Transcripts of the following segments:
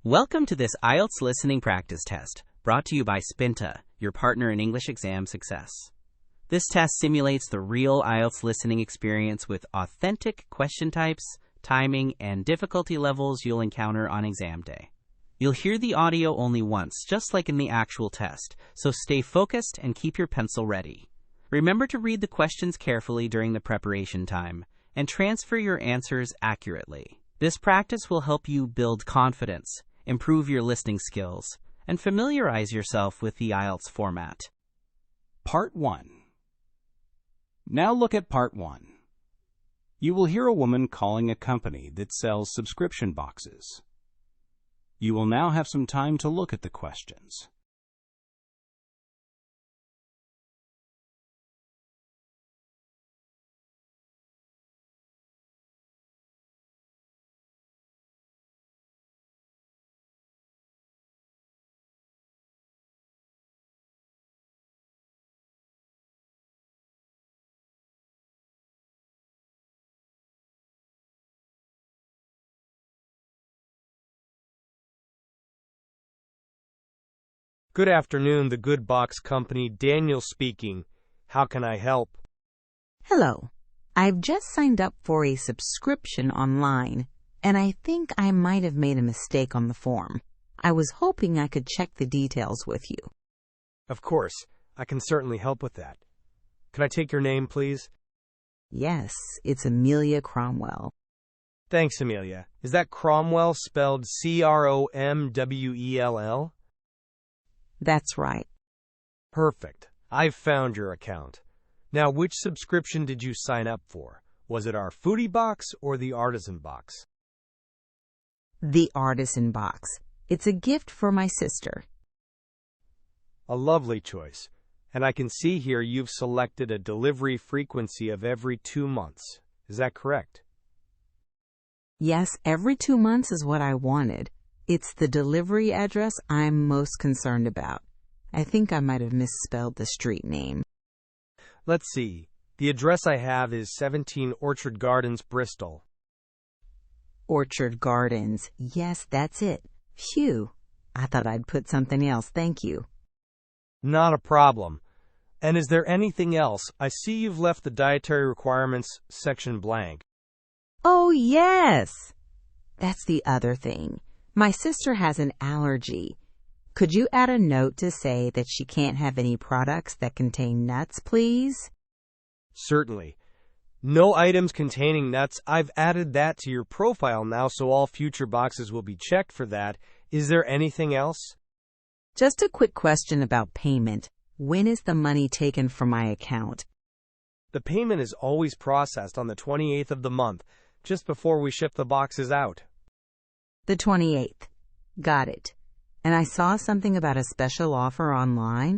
Welcome to this IELTS Listening Practice Test, brought to you by Spinta, your partner in English exam success. This test simulates the real IELTS listening experience with authentic question types, timing, and difficulty levels you'll encounter on exam day. You'll hear the audio only once, just like in the actual test, so stay focused and keep your pencil ready. Remember to read the questions carefully during the preparation time, and transfer your answers accurately. This practice will help you build confidence, improve your listening skills, and familiarize yourself with the IELTS format. Part 1. Now look at Part 1. You will hear a woman calling a company that sells subscription boxes. You will now have some time to look at the questions. Good afternoon, the Good Box Company. Daniel speaking. How can I help? Hello. I've just signed up for a subscription online, and I think I might have made a mistake on the form. I was hoping I could check the details with you. Of course, I can certainly help with that. Can I take your name, please? Yes, it's Amelia Cromwell. Thanks, Amelia. Is that Cromwell spelled Cromwell? That's right. Perfect. I've found your account. Now, which subscription did you sign up for? Was it our foodie box or the artisan box? The artisan box. It's a gift for my sister. A lovely choice. And I can see here you've selected a delivery frequency of every 2 months. Is that correct? Yes, every 2 months is what I wanted. It's the delivery address I'm most concerned about. I think I might have misspelled the street name. Let's see. The address I have is 17 Orchard Gardens, Bristol. Orchard Gardens. Yes, that's it. Phew. I thought I'd put something else. Thank you. Not a problem. And is there anything else? I see you've left the dietary requirements section blank. Oh, yes. That's the other thing. My sister has an allergy. Could you add a note to say that she can't have any products that contain nuts, please? Certainly. No items containing nuts. I've added that to your profile now, so all future boxes will be checked for that. Is there anything else? Just a quick question about payment. When is the money taken from my account? The payment is always processed on the 28th of the month, just before we ship the boxes out. The 28th. Got it. And I saw something about a special offer online?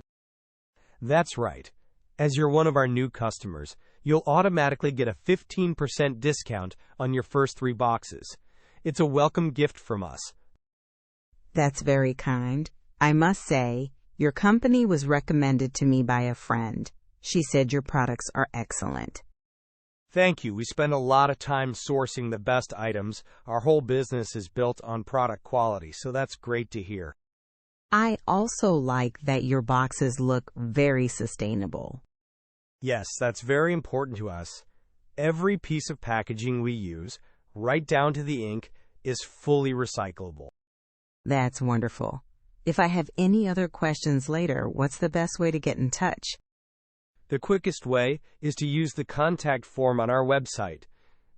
That's right. As you're one of our new customers, you'll automatically get a 15% discount on your first 3 boxes. It's a welcome gift from us. That's very kind. I must say, your company was recommended to me by a friend. She said your products are excellent. Thank you. We spend a lot of time sourcing the best items. Our whole business is built on product quality, so that's great to hear. I also like that your boxes look very sustainable. Yes, that's very important to us. Every piece of packaging we use, right down to the ink, is fully recyclable. That's wonderful. If I have any other questions later, what's the best way to get in touch? The quickest way is to use the contact form on our website.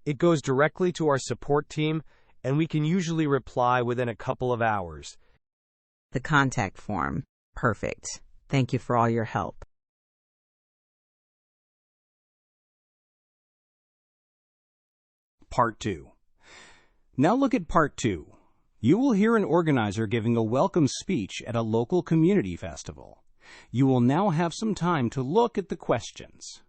It goes directly to our support team, and we can usually reply within a couple of hours. The contact form. Perfect. Thank you for all your help. Part 2. Now look at Part 2. You will hear an organizer giving a welcome speech at a local community festival. You will now have some time to look at the questions.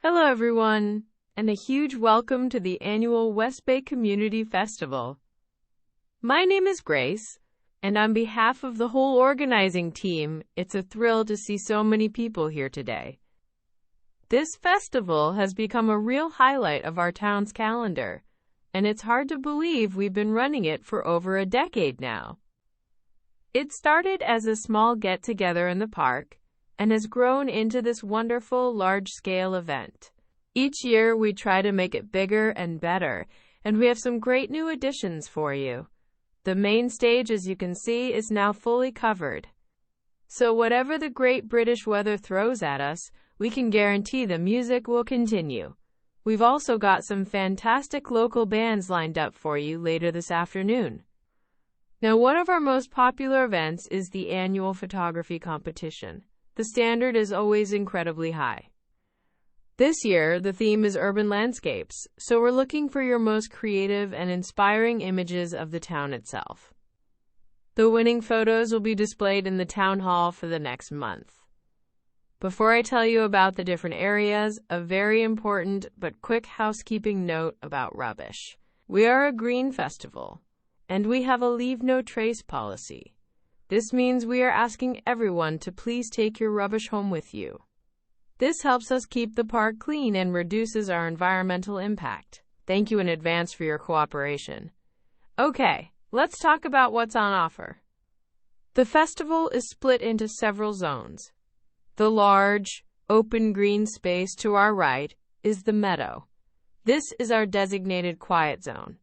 Hello everyone, and a huge welcome to the annual West Bay Community Festival. My name is Grace, and on behalf of the whole organizing team, it's a thrill to see so many people here today. This festival has become a real highlight of our town's calendar, and it's hard to believe we've been running it for over a decade now. It started as a small get-together in the park, and has grown into this wonderful, large-scale event. Each year, we try to make it bigger and better, and we have some great new additions for you. The main stage, as you can see, is now fully covered. So whatever the great British weather throws at us, we can guarantee the music will continue. We've also got some fantastic local bands lined up for you later this afternoon. Now, one of our most popular events is the annual photography competition. The standard is always incredibly high. This year, the theme is urban landscapes, so we're looking for your most creative and inspiring images of the town itself. The winning photos will be displayed in the town hall for the next month. Before I tell you about the different areas, a very important but quick housekeeping note about rubbish. We are a green festival, and we have a leave no trace policy. This means we are asking everyone to please take your rubbish home with you. This helps us keep the park clean and reduces our environmental impact. Thank you in advance for your cooperation. Okay, let's talk about what's on offer. The festival is split into several zones. The large, open green space to our right is the meadow. This is our designated quiet zone.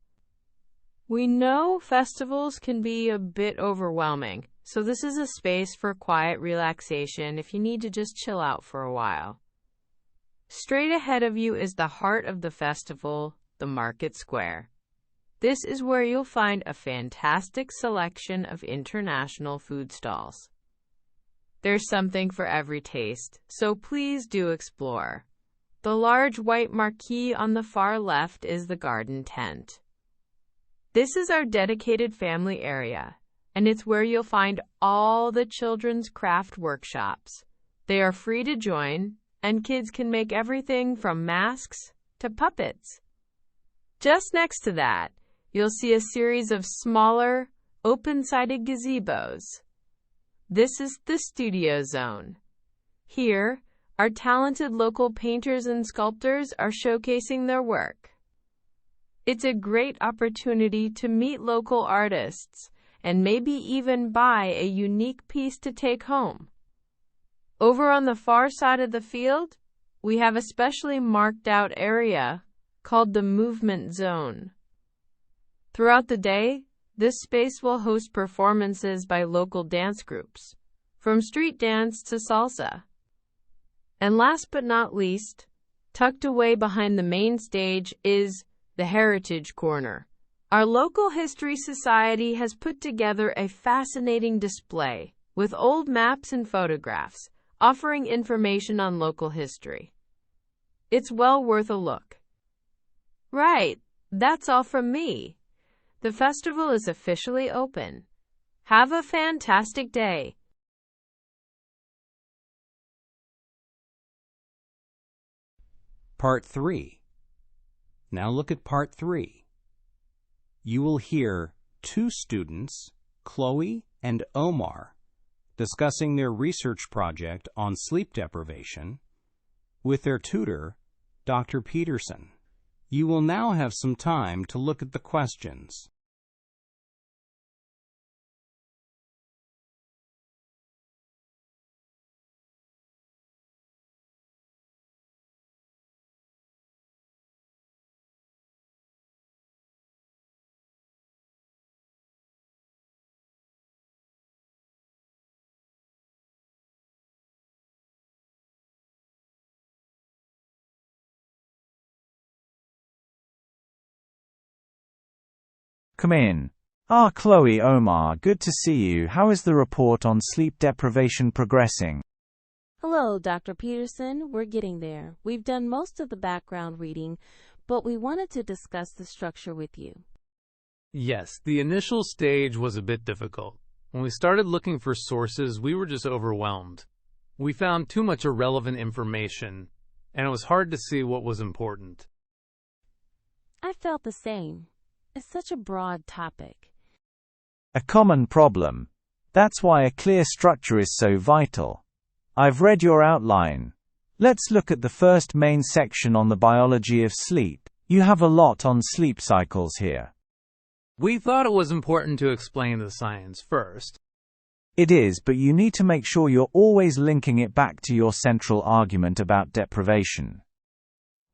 We know festivals can be a bit overwhelming, so this is a space for quiet relaxation if you need to just chill out for a while. Straight ahead of you is the heart of the festival, the Market Square. This is where you'll find a fantastic selection of international food stalls. There's something for every taste, so please do explore. The large white marquee on the far left is the garden tent. This is our dedicated family area, and it's where you'll find all the children's craft workshops. They are free to join, and kids can make everything from masks to puppets. Just next to that, you'll see a series of smaller, open-sided gazebos. This is the studio zone. Here, our talented local painters and sculptors are showcasing their work. It's a great opportunity to meet local artists and maybe even buy a unique piece to take home. Over on the far side of the field, we have a specially marked out area called the Movement Zone. Throughout the day, this space will host performances by local dance groups, from street dance to salsa. And last but not least, tucked away behind the main stage is the Heritage Corner. Our local history society has put together a fascinating display with old maps and photographs, offering information on local history. It's well worth a look. Right, that's all from me. The festival is officially open. Have a fantastic day. Part 3. Now look at Part 3. You will hear two students, Chloe and Omar, discussing their research project on sleep deprivation with their tutor, Dr. Peterson. You will now have some time to look at the questions. Come in. Chloe, Omar, good to see you. How is the report on sleep deprivation progressing? Hello, Dr. Peterson. We're getting there. We've done most of the background reading, but we wanted to discuss the structure with you. Yes, the initial stage was a bit difficult. When we started looking for sources, we were just overwhelmed. We found too much irrelevant information, and it was hard to see what was important. I felt the same. It's such a broad topic. A common problem. That's why a clear structure is so vital. I've read your outline. Let's look at the first main section on the biology of sleep. You have a lot on sleep cycles here. We thought it was important to explain the science first. It is, but you need to make sure you're always linking it back to your central argument about deprivation.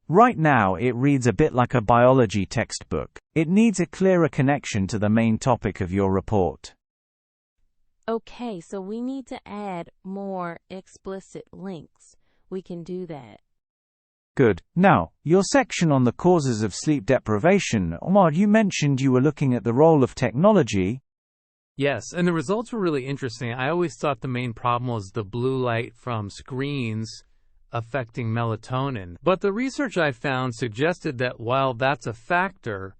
Right now it reads a bit like a biology textbook. It needs a clearer connection to the main topic of your report. Okay, so we need to add more explicit links. We can do that. Good. Now, your section on the causes of sleep deprivation, Omar, you mentioned you were looking at the role of technology. Yes, and the results were really interesting. I always thought the main problem was the blue light from screens affecting melatonin. But the research I found suggested that while that's a factor,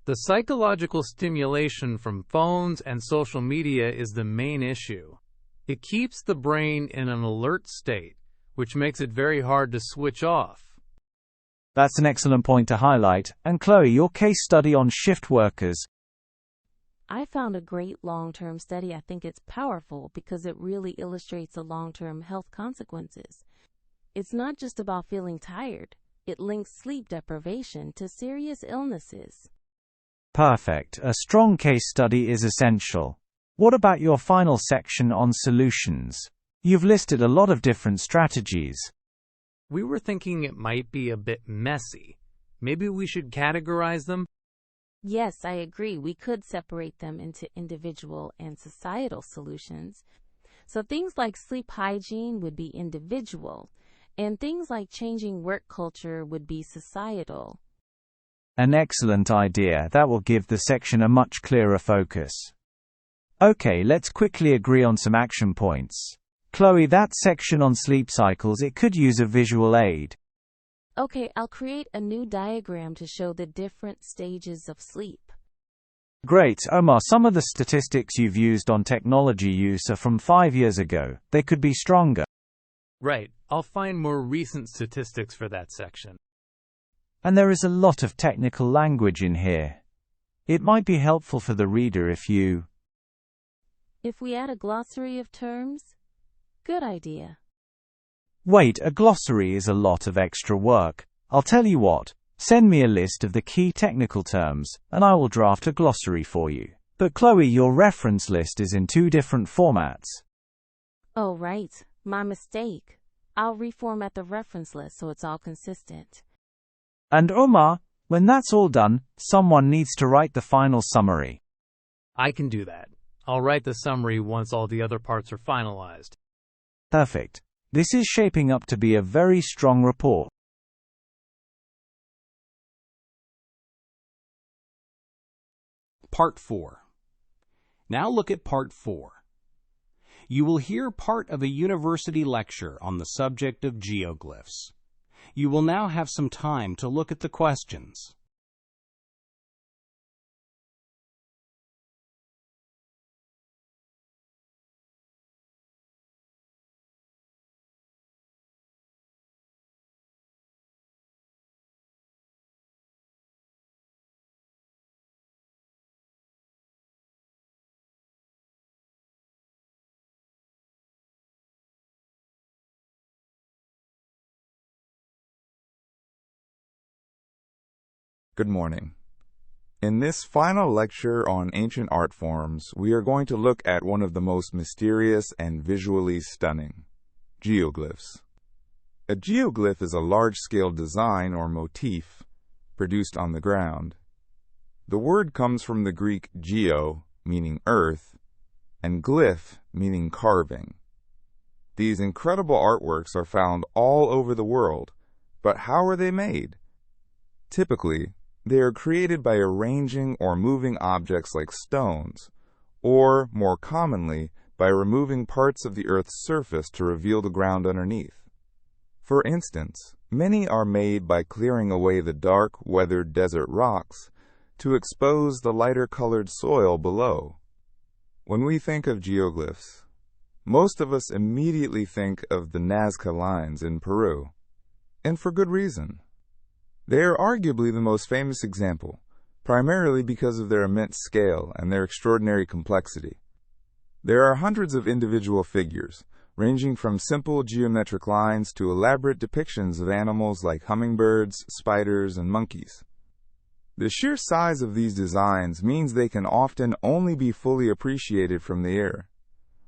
the psychological stimulation from phones and social media is the main issue. It keeps the brain in an alert state, which makes it very hard to switch off. That's an excellent point to highlight. And Chloe, your case study on shift workers. I found a great long-term study. I think it's powerful because it really illustrates the long-term health consequences. It's not just about feeling tired. It links sleep deprivation to serious illnesses. Perfect. A strong case study is essential. What about your final section on solutions? You've listed a lot of different strategies. We were thinking it might be a bit messy. Maybe we should categorize them? Yes, I agree. We could separate them into individual and societal solutions. So things like sleep hygiene would be individual, and things like changing work culture would be societal. An excellent idea. That will give the section a much clearer focus. Okay, let's quickly agree on some action points. Chloe, that section on sleep cycles, it could use a visual aid. Okay, I'll create a new diagram to show the different stages of sleep. Great, Omar. Some of the statistics you've used on technology use are from 5 years ago. They could be stronger. Right. I'll find more recent statistics for that section. And there is a lot of technical language in here. It might be helpful for the reader if we add a glossary of terms? Good idea. Wait, a glossary is a lot of extra work. I'll tell you what, send me a list of the key technical terms, and I will draft a glossary for you. But Chloe, your reference list is in 2 different formats. Oh, right. My mistake. I'll reformat the reference list so it's all consistent. And Omar, when that's all done, someone needs to write the final summary. I can do that. I'll write the summary once all the other parts are finalized. Perfect. This is shaping up to be a very strong report. Part 4. Now look at Part 4. You will hear part of a university lecture on the subject of geoglyphs. You will now have some time to look at the questions. Good morning. In this final lecture on ancient art forms, we are going to look at one of the most mysterious and visually stunning, geoglyphs. A geoglyph is a large-scale design or motif produced on the ground. The word comes from the Greek geo, meaning earth, and glyph, meaning carving. These incredible artworks are found all over the world, but how are they made? Typically, they are created by arranging or moving objects like stones, or, more commonly, by removing parts of the Earth's surface to reveal the ground underneath. For instance, many are made by clearing away the dark, weathered desert rocks to expose the lighter-colored soil below. When we think of geoglyphs, most of us immediately think of the Nazca lines in Peru. and for good reason. They are arguably the most famous example, primarily because of their immense scale and their extraordinary complexity. There are hundreds of individual figures, ranging from simple geometric lines to elaborate depictions of animals like hummingbirds, spiders, and monkeys. The sheer size of these designs means they can often only be fully appreciated from the air.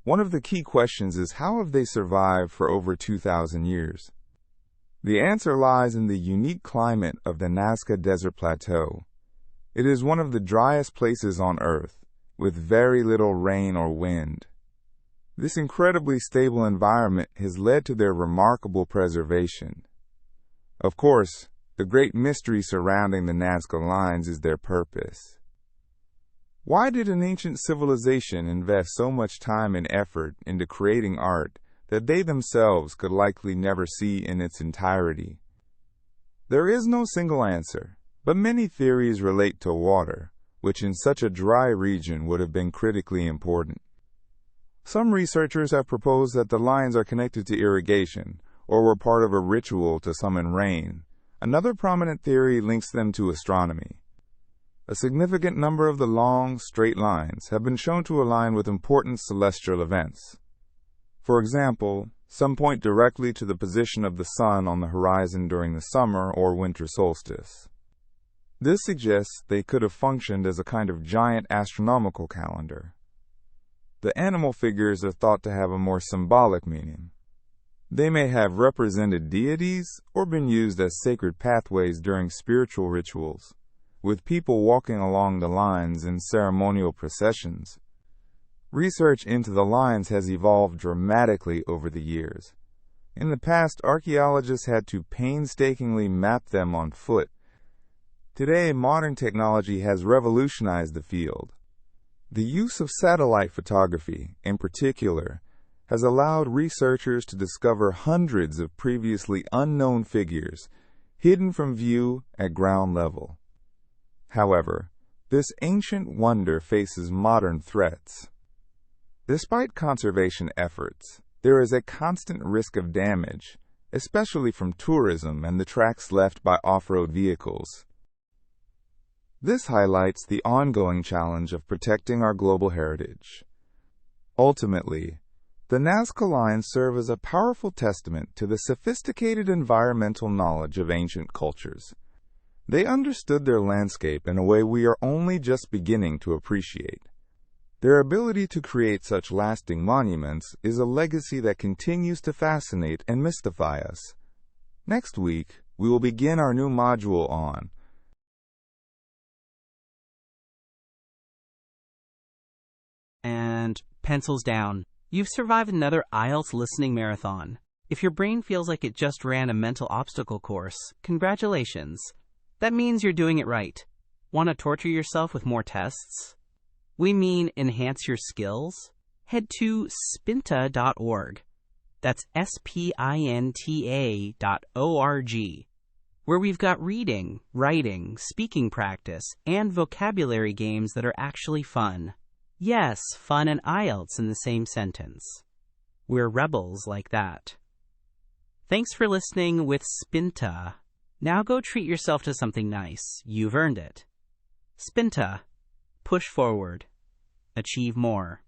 One of the key questions is, how have they survived for over 2,000 years? The answer lies in the unique climate of the Nazca Desert Plateau. It is one of the driest places on Earth, with very little rain or wind. This incredibly stable environment has led to their remarkable preservation. Of course, the great mystery surrounding the Nazca lines is their purpose. Why did an ancient civilization invest so much time and effort into creating art that they themselves could likely never see in its entirety? There is no single answer, but many theories relate to water, which in such a dry region would have been critically important. Some researchers have proposed that the lines are connected to irrigation, or were part of a ritual to summon rain. Another prominent theory links them to astronomy. A significant number of the long, straight lines have been shown to align with important celestial events. For example, some point directly to the position of the sun on the horizon during the summer or winter solstice. This suggests they could have functioned as a kind of giant astronomical calendar. The animal figures are thought to have a more symbolic meaning. They may have represented deities or been used as sacred pathways during spiritual rituals, with people walking along the lines in ceremonial processions. Research into the lines has evolved dramatically over the years. In the past, archaeologists had to painstakingly map them on foot. Today, modern technology has revolutionized the field. The use of satellite photography, in particular, has allowed researchers to discover hundreds of previously unknown figures hidden from view at ground level. However, this ancient wonder faces modern threats. Despite conservation efforts, there is a constant risk of damage, especially from tourism and the tracks left by off-road vehicles. This highlights the ongoing challenge of protecting our global heritage. Ultimately, the Nazca lines serve as a powerful testament to the sophisticated environmental knowledge of ancient cultures. They understood their landscape in a way we are only just beginning to appreciate. Their ability to create such lasting monuments is a legacy that continues to fascinate and mystify us. Next week, we will begin our new module on And pencils down. You've survived another IELTS listening marathon. If your brain feels like it just ran a mental obstacle course, congratulations. That means you're doing it right. Want to torture yourself with more tests? We mean enhance your skills? Head to Spinta.org. That's Spinta.org, where we've got reading, writing, speaking practice, and vocabulary games that are actually fun. Yes, fun and IELTS in the same sentence. We're rebels like that. Thanks for listening with Spinta. Now go treat yourself to something nice. You've earned it. Spinta. Push forward. Achieve more.